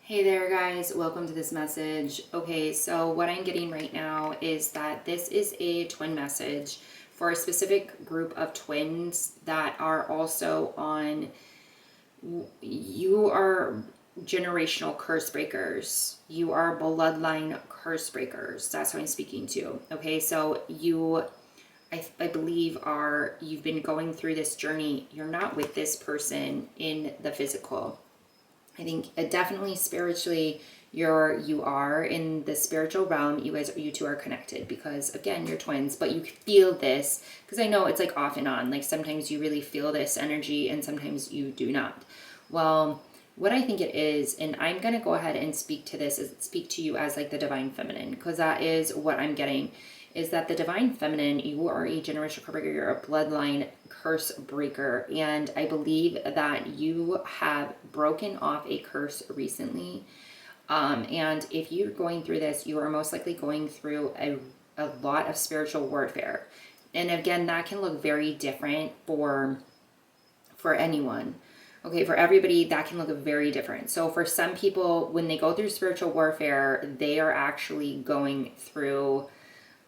Hey there guys, welcome to this message. Okay, so what I'm getting right now is that this is a twin message for a specific group of twins that are also on, you are generational curse breakers. You are bloodline curse breakers. That's what I'm speaking to. Okay, so I believe you've been going through this journey. You're not with this person in the physical. I think definitely spiritually you are in the spiritual realm. You two are connected because again, you're twins, but you feel this because I know it's like off and on. Like sometimes you really feel this energy and sometimes you do not. Well, what I think it is, and I'm going to go ahead and speak to you as like the divine feminine, because that is what I'm getting, is that the divine feminine, you are a generational curse breaker, you're a bloodline curse breaker, and I believe that you have broken off a curse recently. And if you're going through this, you are most likely going through a lot of spiritual warfare. And again, that can look very different for anyone. Okay, for everybody, that can look very different. So for some people, when they go through spiritual warfare, they are actually going through,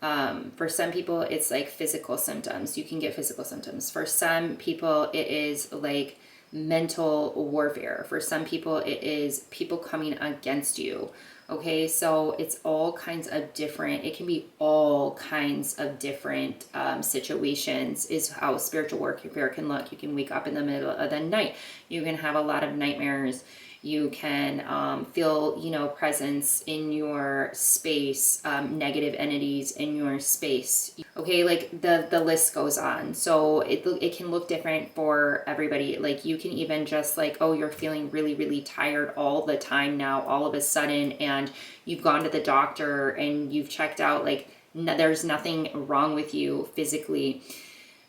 for some people, it's like physical symptoms. You can get physical symptoms. For some people, it is like mental warfare. For some people, it is people coming against you. Okay, so it's all kinds of different, it can be all kinds of different situations is how spiritual warfare can look. You can wake up in the middle of the night. You can have a lot of nightmares. You can feel, presence in your space, negative entities in your space. Okay, like the list goes on. So it can look different for everybody. Like you can even just like, oh, you're feeling really, really tired all the time now, all of a sudden, and you've gone to the doctor and you've checked out, like there's nothing wrong with you physically.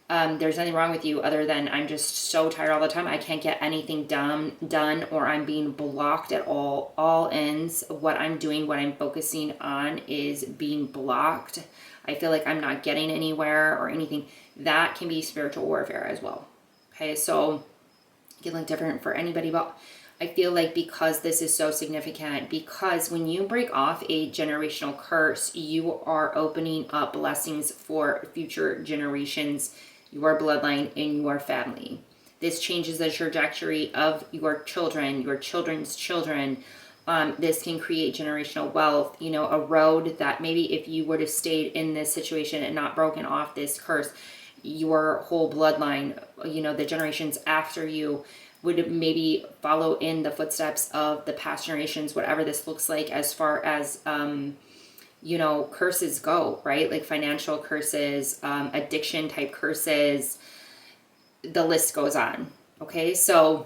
There's nothing wrong with you other than I'm just so tired all the time. I can't get anything done, or I'm being blocked at all ends. What I'm doing, what I'm focusing on is being blocked. I feel like I'm not getting anywhere or anything. That can be spiritual warfare as well. Okay, so it can look different for anybody, but I feel like because this is so significant, because when you break off a generational curse, you are opening up blessings for future generations, your bloodline, and your family. This changes the trajectory of your children, your children's children. This can create generational wealth, a road that maybe if you would have stayed in this situation and not broken off this curse, your whole bloodline, the generations after you would maybe follow in the footsteps of the past generations, whatever this looks like as far as, curses go, right? Like financial curses, addiction type curses, the list goes on. Okay, so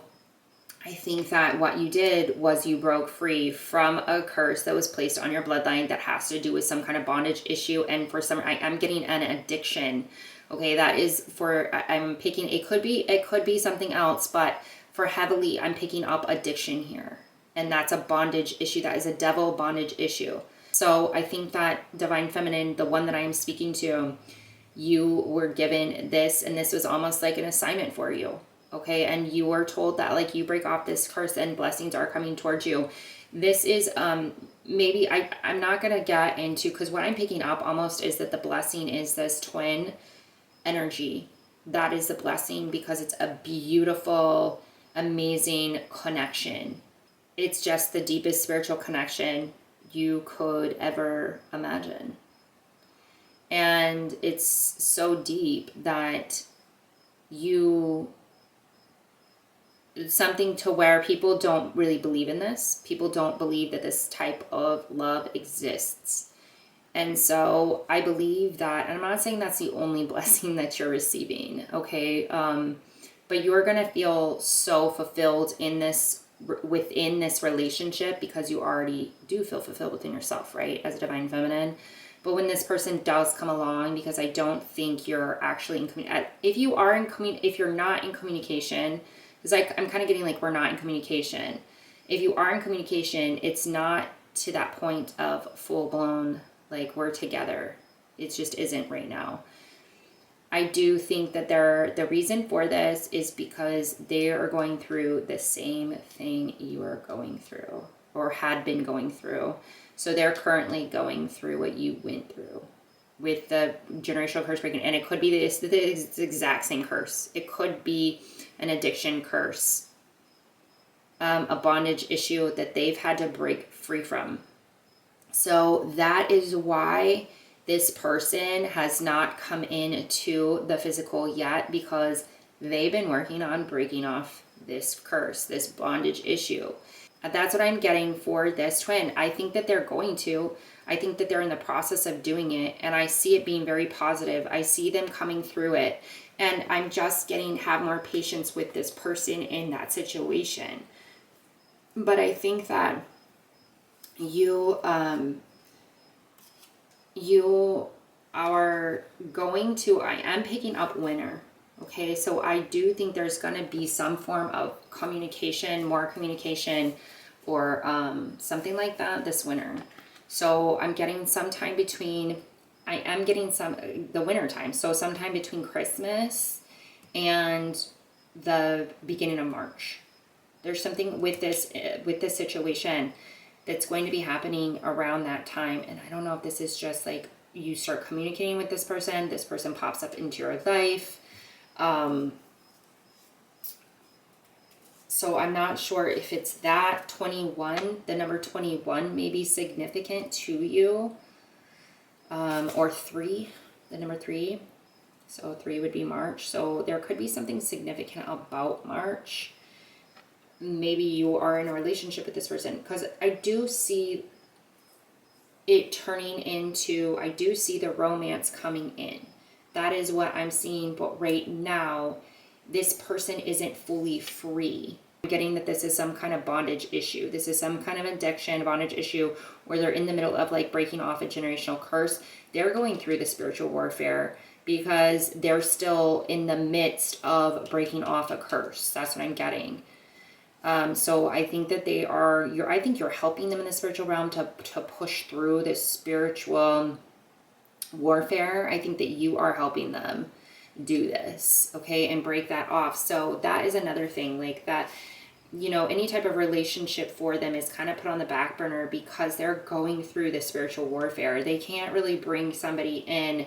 I think that what you did was you broke free from a curse that was placed on your bloodline that has to do with some kind of bondage issue. And for some, I'm getting an addiction. Okay, that is for, I'm picking, it could be something else, but for heavily, I'm picking up addiction here. And that's a bondage issue. That is a devil bondage issue. So I think that divine feminine, the one that I am speaking to, you were given this, and this was almost like an assignment for you. Okay, and you were told that like you break off this curse and blessings are coming towards you. This is maybe I'm not gonna get into, because what I'm picking up almost is that the blessing is this twin energy. That is the blessing, because it's a beautiful, amazing connection. It's just the deepest spiritual connection you could ever imagine. And it's so deep that something to where people don't really believe in this. People don't believe that this type of love exists. And so I believe that, and I'm not saying that's the only blessing that you're receiving, okay? But you're going to feel so fulfilled within this relationship, because you already do feel fulfilled within yourself, right? As a divine feminine. But when this person does come along, because I don't think you're actually if you're not in communication, because I'm kind of getting like we're not in communication. If you are in communication, it's not to that point of full blown, like we're together. It just isn't right now. I do think that the reason for this is because they are going through the same thing you are going through. or had been going through. So they're currently going through what you went through with the generational curse breaking. And it could be the exact same curse. It could be an addiction curse, a bondage issue that they've had to break free from. So that is why this person has not come into the physical yet, because they've been working on breaking off this curse, this bondage issue. That's what I'm getting for this twin. I think that they're going to. I think that they're in the process of doing it, and I see it being very positive. I see them coming through it, and I'm just have more patience with this person in that situation. But I think that you are going to, I am picking up winner. Okay, so I do think there's going to be some form of communication, more communication, or something like that this winter. So I'm getting sometime between, I am getting the winter time. So sometime between Christmas and the beginning of March. There's something with this situation that's going to be happening around that time. And I don't know if this is just like you start communicating with this person pops up into your life. So I'm not sure if it's that 21, the number 21 may be significant to you, or 3, the number 3. So 3 would be March. So there could be something significant about March. Maybe you are in a relationship with this person, because I do see it turning into, I do see the romance coming in. That is what I'm seeing. But right now, this person isn't fully free. I'm getting that this is some kind of bondage issue. This is some kind of addiction, bondage issue, where they're in the middle of like breaking off a generational curse. They're going through the spiritual warfare because they're still in the midst of breaking off a curse. That's what I'm getting. So I think that I think you're helping them in the spiritual realm to push through this spiritual warfare. I think that you are helping them do this, okay, and break that off. So that is another thing, like that, any type of relationship for them is kind of put on the back burner because they're going through the spiritual warfare. They can't really bring somebody in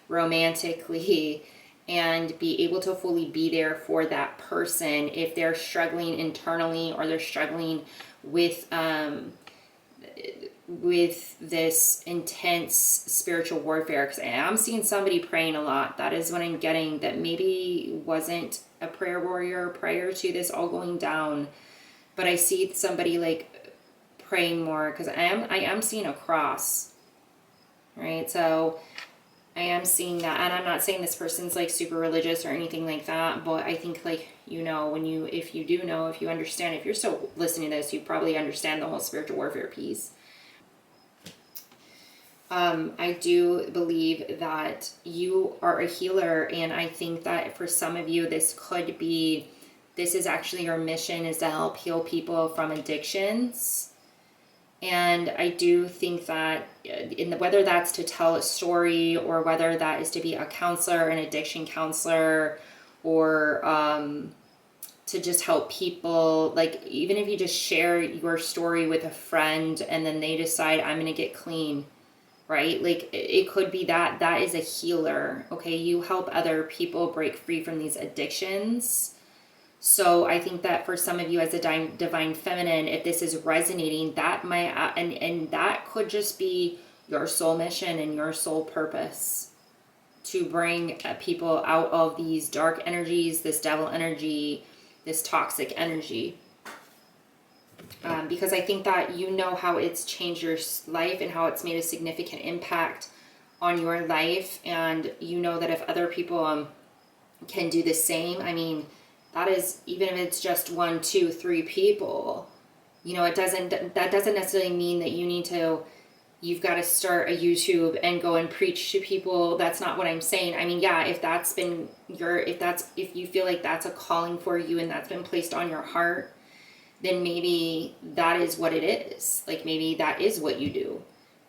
romantically and be able to fully be there for that person if they're struggling internally, or they're struggling with this intense spiritual warfare. Because I'm seeing somebody praying a lot. That is what I'm getting, that maybe wasn't a prayer warrior prior to this all going down, but I see somebody like praying more, because I am seeing a cross, right? So I am seeing that, and I'm not saying this person's like super religious or anything like that, but I think like, if you understand, if you're still listening to this, you probably understand the whole spiritual warfare piece. I do believe that you are a healer, and I think that for some of you, this is actually your mission, is to help heal people from addictions. And I do think that whether that's to tell a story, or whether that is to be a counselor, an addiction counselor, or to just help people, like even if you just share your story with a friend and then they decide, I'm going to get clean, right? Like it could be that is a healer, okay? You help other people break free from these addictions. So I think that for some of you as a divine feminine, if this is resonating, that might, and that could just be your soul mission and your soul purpose, to bring people out of these dark energies, this devil energy, this toxic energy. Because I think that how it's changed your life and how it's made a significant impact on your life. And that if other people can do the same, I mean, that is, even if it's just 1, 2, 3 people, that doesn't necessarily mean that you've got to start a YouTube and go and preach to people. That's not what I'm saying. I mean, yeah, if you feel like that's a calling for you and that's been placed on your heart, then maybe that is what it is. Like maybe that is what you do.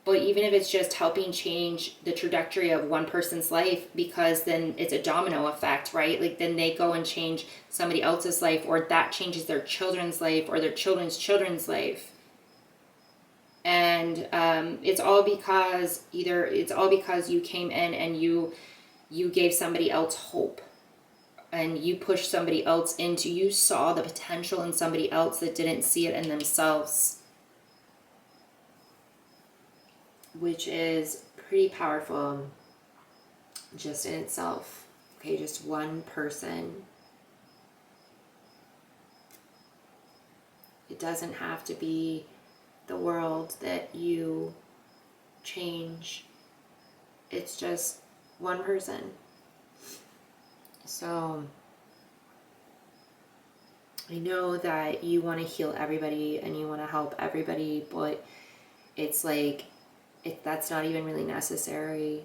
But even if it's just helping change the trajectory of one person's life, because then it's a domino effect, right? Like then they go and change somebody else's life, or that changes their children's life or their children's children's life. And it's all because you came in and you gave somebody else hope, and you pushed somebody else into, you saw the potential in somebody else that didn't see it in themselves, which is pretty powerful just in itself. Okay, just one person. It doesn't have to be the world that you change. It's just one person. So I know that you want to heal everybody and you want to help everybody, but it's like, that's not even really necessary.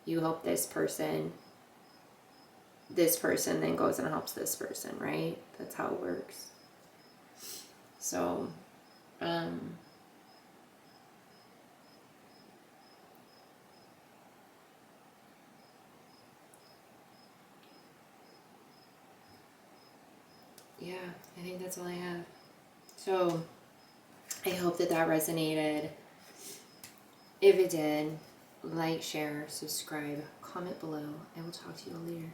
You help this person then goes and helps this person, right? That's how it works. So, yeah, I think that's all I have. So, I hope that resonated. If it did, like, share, subscribe, comment below. I will talk to you all later.